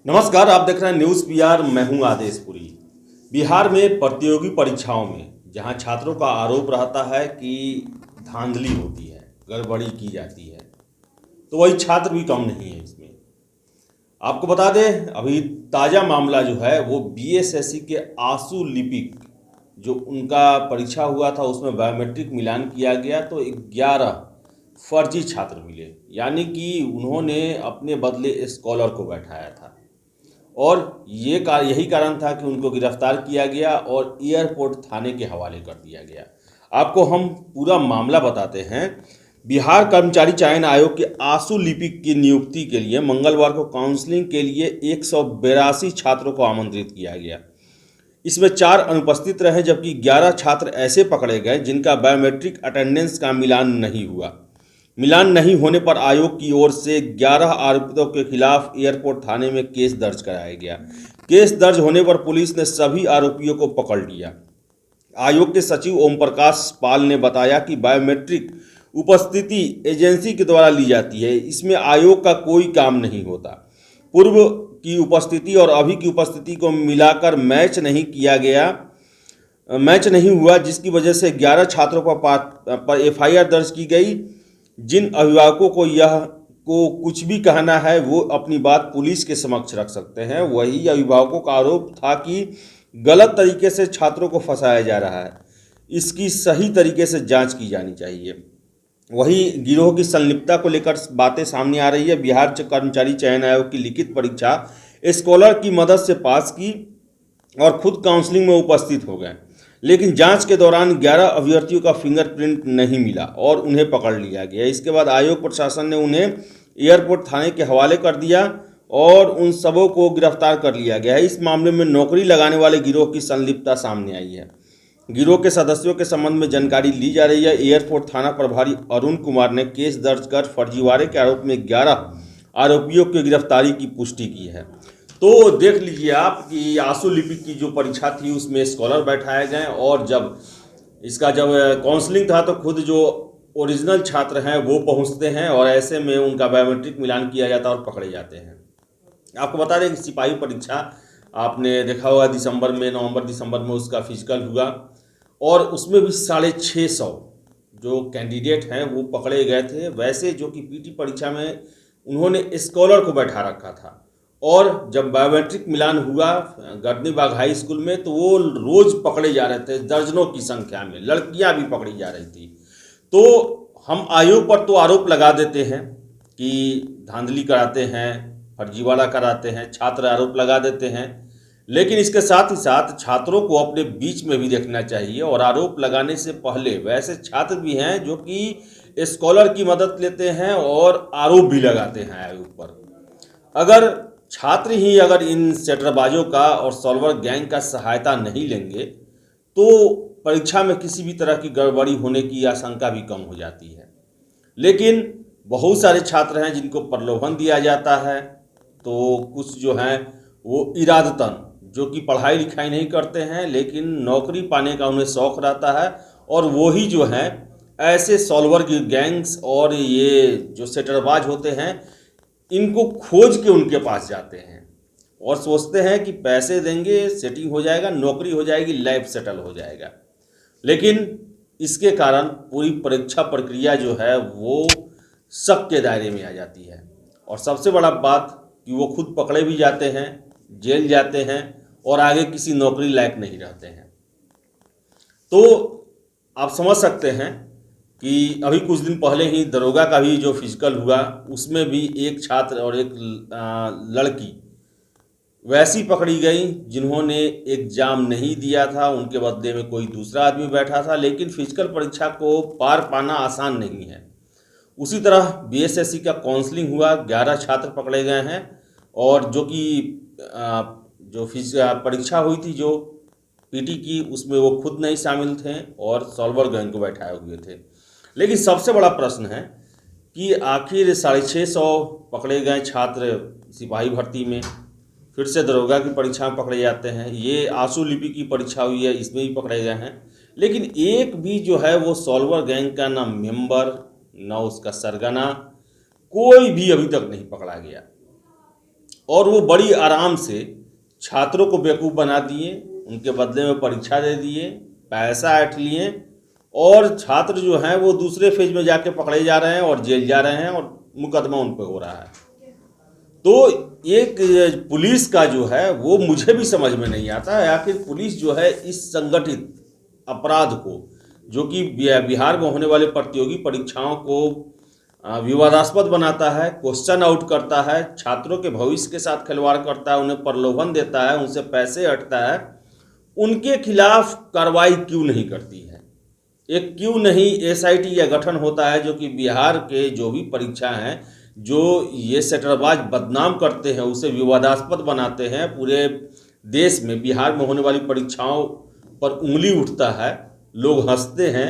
नमस्कार, आप देख रहे हैं न्यूज़ पीआर। मैं हूं आदेशपुरी। बिहार में प्रतियोगी परीक्षाओं में जहां छात्रों का आरोप रहता है कि धांधली होती है, गड़बड़ी की जाती है, तो वही छात्र भी कम नहीं है इसमें। आपको बता दें, अभी ताज़ा मामला जो है वो बीएसएससी के आशु लिपिक, जो उनका परीक्षा हुआ था उसमें बायोमेट्रिक मिलान किया गया तो 11 फर्जी छात्र मिले, यानी कि उन्होंने अपने बदले स्कॉलर को बैठाया था। और यही कारण था कि उनको गिरफ्तार किया गया और एयरपोर्ट थाने के हवाले कर दिया गया। आपको हम पूरा मामला बताते हैं। बिहार कर्मचारी चयन आयोग के आशु लिपिक की नियुक्ति के लिए मंगलवार को काउंसलिंग के लिए 182 छात्रों को आमंत्रित किया गया। इसमें 4 अनुपस्थित रहे, जबकि 11 छात्र ऐसे पकड़े गए जिनका बायोमेट्रिक अटेंडेंस का मिलान नहीं हुआ। मिलान नहीं होने पर आयोग की ओर से 11 आरोपितों के खिलाफ एयरपोर्ट थाने में केस दर्ज कराया गया। केस दर्ज होने पर पुलिस ने सभी आरोपियों को पकड़ लिया। आयोग के सचिव ओम प्रकाश पाल ने बताया कि बायोमेट्रिक उपस्थिति एजेंसी के द्वारा ली जाती है, इसमें आयोग का कोई काम नहीं होता। पूर्व की उपस्थिति और अभी की उपस्थिति को मिलाकर मैच नहीं हुआ, जिसकी वजह से 11 छात्रों पर एफआईआर दर्ज की गई। जिन अभिभावकों को कुछ भी कहना है वो अपनी बात पुलिस के समक्ष रख सकते हैं। वही अभिभावकों का आरोप था कि गलत तरीके से छात्रों को फंसाया जा रहा है, इसकी सही तरीके से जांच की जानी चाहिए। वही गिरोह की संलिप्तता को लेकर बातें सामने आ रही है। बिहार कर्मचारी चयन आयोग की लिखित परीक्षा स्कॉलर की मदद से पास की और खुद काउंसलिंग में उपस्थित हो गए, लेकिन जांच के दौरान 11 अभ्यर्थियों का फिंगरप्रिंट नहीं मिला और उन्हें पकड़ लिया गया। इसके बाद आयोग प्रशासन ने उन्हें एयरपोर्ट थाने के हवाले कर दिया और उन सबों को गिरफ्तार कर लिया गया है। इस मामले में नौकरी लगाने वाले गिरोह की संलिप्तता सामने आई है। गिरोह के सदस्यों के संबंध में जानकारी ली जा रही है। एयरपोर्ट थाना प्रभारी अरुण कुमार ने केस दर्ज कर फर्जीवाड़े के आरोप में 11 आरोपियों की गिरफ्तारी की पुष्टि की है। तो देख लीजिए आप कि आशु लिपिक की जो परीक्षा थी उसमें स्कॉलर बैठाए गए और जब काउंसलिंग था तो खुद जो ओरिजिनल छात्र हैं वो पहुंचते हैं और ऐसे में उनका बायोमेट्रिक मिलान किया जाता है और पकड़े जाते हैं। आपको बता दें कि सिपाही परीक्षा आपने देखा होगा नवंबर दिसंबर में उसका फिजिकल हुआ और उसमें भी 650 जो कैंडिडेट हैं वो पकड़े गए थे। वैसे जो कि पीटी परीक्षा में उन्होंने स्कॉलर को बैठा रखा था और जब बायोमेट्रिक मिलान हुआ गर्दनी बाग हाई स्कूल में तो वो रोज़ पकड़े जा रहे थे, दर्जनों की संख्या में लड़कियां भी पकड़ी जा रही थी। तो हम आयोग पर तो आरोप लगा देते हैं कि धांधली कराते हैं, फर्जीवाड़ा कराते हैं, छात्र आरोप लगा देते हैं, लेकिन इसके साथ ही साथ छात्रों को अपने बीच में भी देखना चाहिए। और आरोप लगाने से पहले वैसे छात्र भी हैं जो कि स्कॉलर की मदद लेते हैं और आरोप भी लगाते हैं आयोग पर। अगर छात्र ही इन सेटरबाजों का और सॉल्वर गैंग का सहायता नहीं लेंगे तो परीक्षा में किसी भी तरह की गड़बड़ी होने की आशंका भी कम हो जाती है। लेकिन बहुत सारे छात्र हैं जिनको प्रलोभन दिया जाता है, तो कुछ जो हैं वो इरादतन जो कि पढ़ाई लिखाई नहीं करते हैं लेकिन नौकरी पाने का उन्हें शौक़ रहता है और वही जो हैं ऐसे सॉल्वर की गैंग्स और ये जो सेटरबाज होते हैं इनको खोज के उनके पास जाते हैं और सोचते हैं कि पैसे देंगे सेटिंग हो जाएगा, नौकरी हो जाएगी, लाइफ सेटल हो जाएगा। लेकिन इसके कारण पूरी परीक्षा प्रक्रिया जो है वो शक के दायरे में आ जाती है और सबसे बड़ा बात कि वो खुद पकड़े भी जाते हैं, जेल जाते हैं और आगे किसी नौकरी लायक नहीं रहते हैं। तो आप समझ सकते हैं कि अभी कुछ दिन पहले ही दरोगा का भी जो फिजिकल हुआ उसमें भी एक छात्र और एक लड़की वैसी पकड़ी गई जिन्होंने एग्जाम नहीं दिया था, उनके बदले में कोई दूसरा आदमी बैठा था। लेकिन फिजिकल परीक्षा को पार पाना आसान नहीं है। उसी तरह बीएसएससी का काउंसलिंग हुआ, 11 छात्र पकड़े गए हैं और जो कि जो परीक्षा हुई थी जो पीटी की उसमें वो खुद नहीं शामिल थे और सॉल्वर गैंग को बैठाए हुए थे। लेकिन सबसे बड़ा प्रश्न है कि आखिर 650 पकड़े गए छात्र सिपाही भर्ती में, फिर से दरोगा की परीक्षा में पकड़े जाते हैं, ये आशु लिपि की परीक्षा हुई है इसमें भी पकड़े गए हैं, लेकिन एक भी जो है वो सॉल्वर गैंग का ना मेंबर ना उसका सरगना कोई भी अभी तक नहीं पकड़ा गया। और वो बड़ी आराम से छात्रों को बेवकूफ़ बना दिए, उनके बदले में परीक्षा दे दिए, पैसा ऐंठ लिए और छात्र जो हैं वो दूसरे फेज में जाके पकड़े जा रहे हैं और जेल जा रहे हैं और मुकदमा उन पर हो रहा है। तो एक पुलिस का जो है वो मुझे भी समझ में नहीं आता है। आखिर पुलिस जो है इस संगठित अपराध को, जो कि बिहार में होने वाले प्रतियोगी परीक्षाओं को विवादास्पद बनाता है, क्वेश्चन आउट करता है, छात्रों के भविष्य के साथ खिलवाड़ करता है, उन्हें प्रलोभन देता है, उनसे पैसे हटता है, उनके खिलाफ कार्रवाई क्यों नहीं करती है? एक क्यों नहीं एसआईटी या गठन होता है जो कि बिहार के जो भी परीक्षा हैं, जो ये सेटरबाज बदनाम करते हैं, उसे विवादास्पद बनाते हैं, पूरे देश में बिहार में होने वाली परीक्षाओं पर उंगली उठता है, लोग हंसते हैं,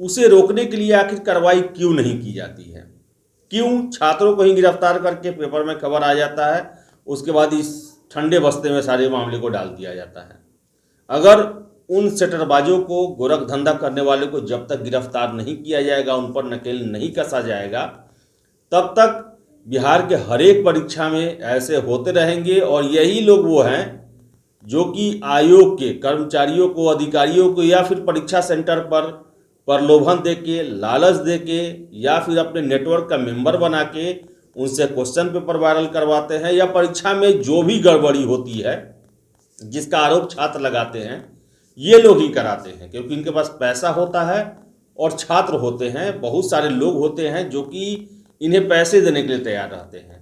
उसे रोकने के लिए आखिर कार्रवाई क्यों नहीं की जाती है? क्यों छात्रों को ही गिरफ्तार करके पेपर में खबर आ जाता है, उसके बाद इस ठंडे बस्ते में सारे मामले को डाल दिया जाता है? अगर उन सेटरबाजों को, गोरख धंधा करने वाले को जब तक गिरफ्तार नहीं किया जाएगा, उन पर नकेल नहीं कसा जाएगा, तब तक बिहार के हर एक परीक्षा में ऐसे होते रहेंगे। और यही लोग वो हैं जो कि आयोग के कर्मचारियों को, अधिकारियों को या फिर परीक्षा सेंटर पर प्रलोभन देके, लालच देके या फिर अपने नेटवर्क का मेंबर बना के उनसे क्वेश्चन पेपर वायरल करवाते हैं, या परीक्षा में जो भी गड़बड़ी होती है जिसका आरोप छात्र लगाते हैं, ये लोग ही कराते हैं, क्योंकि इनके पास पैसा होता है और छात्र होते हैं, बहुत सारे लोग होते हैं जो कि इन्हें पैसे देने के लिए तैयार रहते हैं।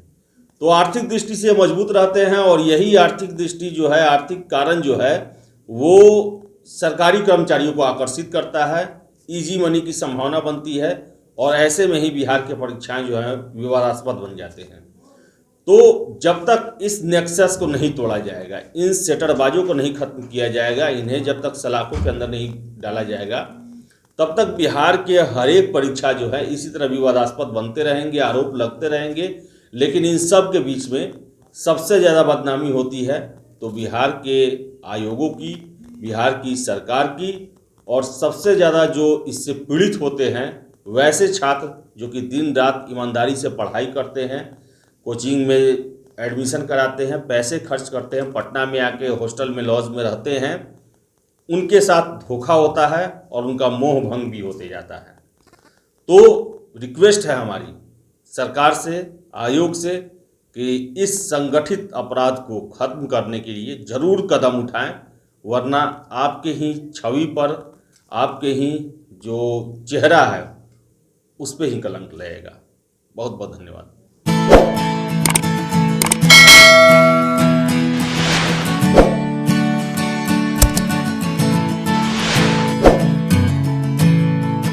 तो आर्थिक दृष्टि से मजबूत रहते हैं और यही आर्थिक दृष्टि जो है, आर्थिक कारण जो है, वो सरकारी कर्मचारियों को आकर्षित करता है, इजी मनी की संभावना बनती है और ऐसे में ही बिहार के परीक्षाएं जो है विवादास्पद बन जाते हैं। तो जब तक इस नेक्सस को नहीं तोड़ा जाएगा, इन सेटरबाजों को नहीं खत्म किया जाएगा, इन्हें जब तक सलाखों के अंदर नहीं डाला जाएगा, तब तक बिहार के हर एक परीक्षा जो है इसी तरह विवादास्पद बनते रहेंगे, आरोप लगते रहेंगे। लेकिन इन सब के बीच में सबसे ज़्यादा बदनामी होती है तो बिहार के आयोगों की, बिहार की सरकार की, और सबसे ज़्यादा जो इससे पीड़ित होते हैं वैसे छात्र जो कि दिन रात ईमानदारी से पढ़ाई करते हैं, कोचिंग में एडमिशन कराते हैं, पैसे खर्च करते हैं, पटना में आके हॉस्टल में, लॉज में रहते हैं, उनके साथ धोखा होता है और उनका मोह भंग भी होते जाता है। तो रिक्वेस्ट है हमारी सरकार से, आयोग से, कि इस संगठित अपराध को खत्म करने के लिए ज़रूर कदम उठाएं, वरना आपके ही छवि पर, आपके ही जो चेहरा है उस पर ही कलंक लगेगा। बहुत बहुत धन्यवाद।